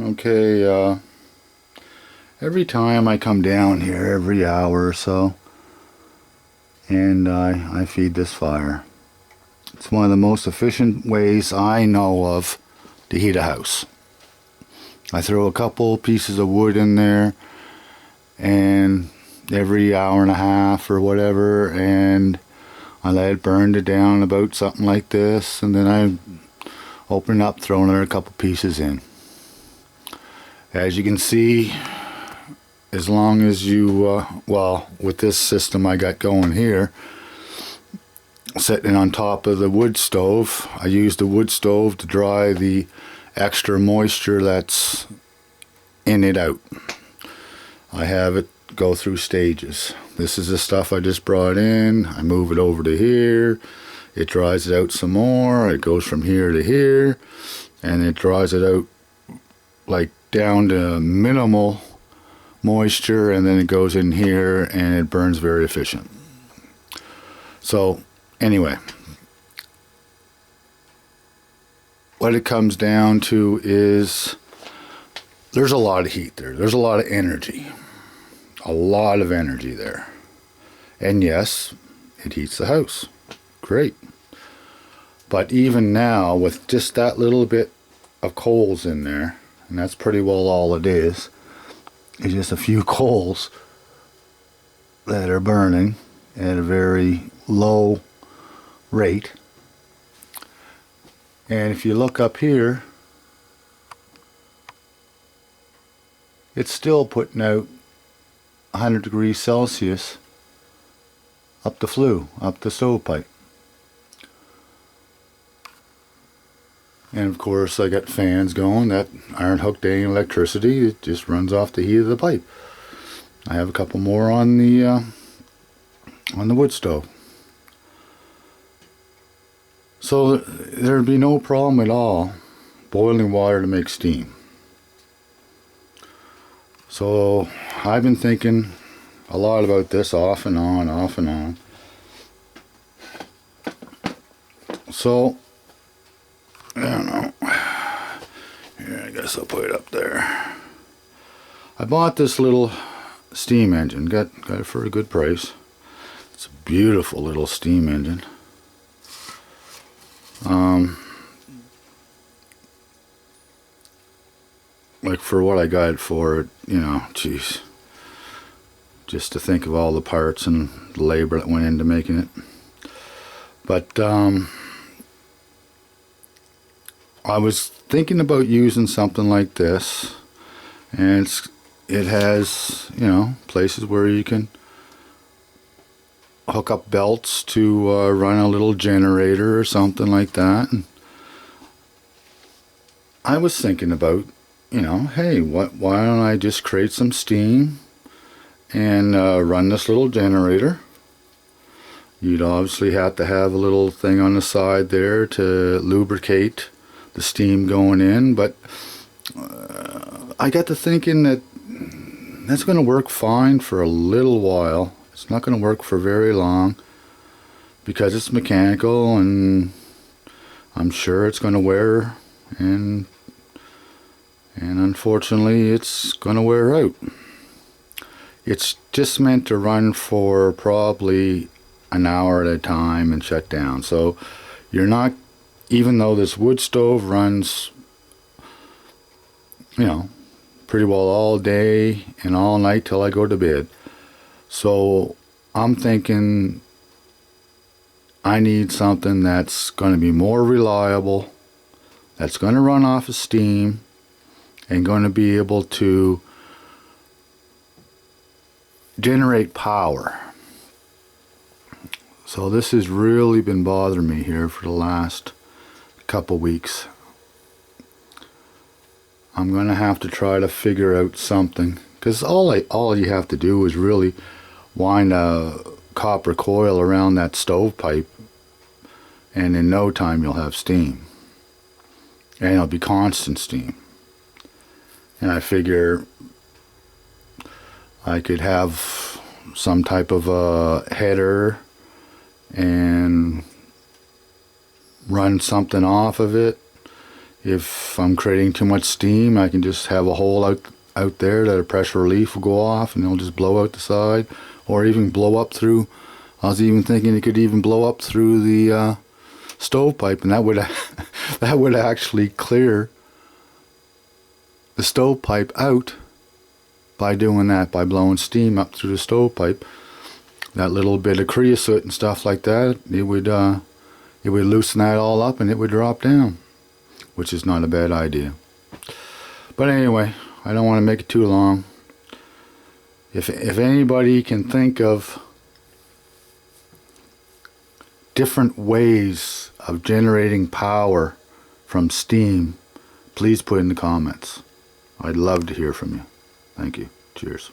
Okay, every time I come down here, every hour or so, and I feed this fire. It's one of the most efficient ways I know of to heat a house. I throw a couple pieces of wood in there, and every hour and a half or whatever, and I let it burn it down about something like this, and then I open it up, throw another couple pieces in. As you can see, as long as you, well, with this system I got going here, sitting on top of the wood stove, I use the wood stove to dry the extra moisture that's in it out. I have it go through stages. This is the stuff I just brought in. I move it over to here. It dries it out some more. It goes from here to here, and it dries it out like down to minimal moisture, and then it goes in here and it burns very efficient. So anyway, what it comes down to is there's a lot of heat there. There's a lot of energy. A lot of energy there. And yes, it heats the house. Great. But even now, with just that little bit of coals in there, and that's pretty well all it is just a few coals that are burning at a very low rate. And if you look up here, it's still putting out 100 degrees Celsius up the flue, up the stovepipe. And of course I got fans going that aren't hooked to any electricity. It just runs off the heat of the pipe. I have a couple more on the wood stove. So there'd be no problem at all boiling water to make steam. So I've been thinking a lot about this off and on, off and on. So I don't know. Here, I guess I'll put it up there. I bought this little steam engine. Got it for a good price. It's a beautiful little steam engine. Like for what I got it for, you know, geez. Just to think of all the parts and the labor that went into making it. But I was thinking about using something like this, and it has, you know, places where you can hook up belts to run a little generator or something like that. And I was thinking about, you know, hey, why don't I just create some steam and run this little generator. You'd obviously have to have a little thing on the side there to lubricate the steam going in, but I got to thinking that that's going to work fine for a little while. It's not going to work for very long because it's mechanical, and I'm sure it's going to wear, and unfortunately it's going to wear out. It's just meant to run for probably an hour at a time and shut down. So you're not, even though this wood stove runs, you know, pretty well all day and all night till I go to bed. So I'm thinking I need something that's going to be more reliable, that's going to run off of steam, and going to be able to generate power. So this has really been bothering me here for the last couple weeks. I'm going to have to try to figure out something, because all you have to do is really wind a copper coil around that stovepipe, and in no time you'll have steam, and it'll be constant steam. And I figure I could have some type of a header and run something off of it, If I'm creating too much steam, I can just have a hole out there that a pressure relief will go off and it'll just blow out the side, or even blow up through. I was even thinking it could even blow up through the stovepipe, and that would that would actually clear the stovepipe out by doing that, by blowing steam up through the stovepipe. That little bit of creosote and stuff like that, it would loosen that all up and it would drop down, which is not a bad idea. But anyway, I don't want to make it too long. If anybody can think of different ways of generating power from steam, please put in the comments. I'd love to hear from you. Thank you. Cheers.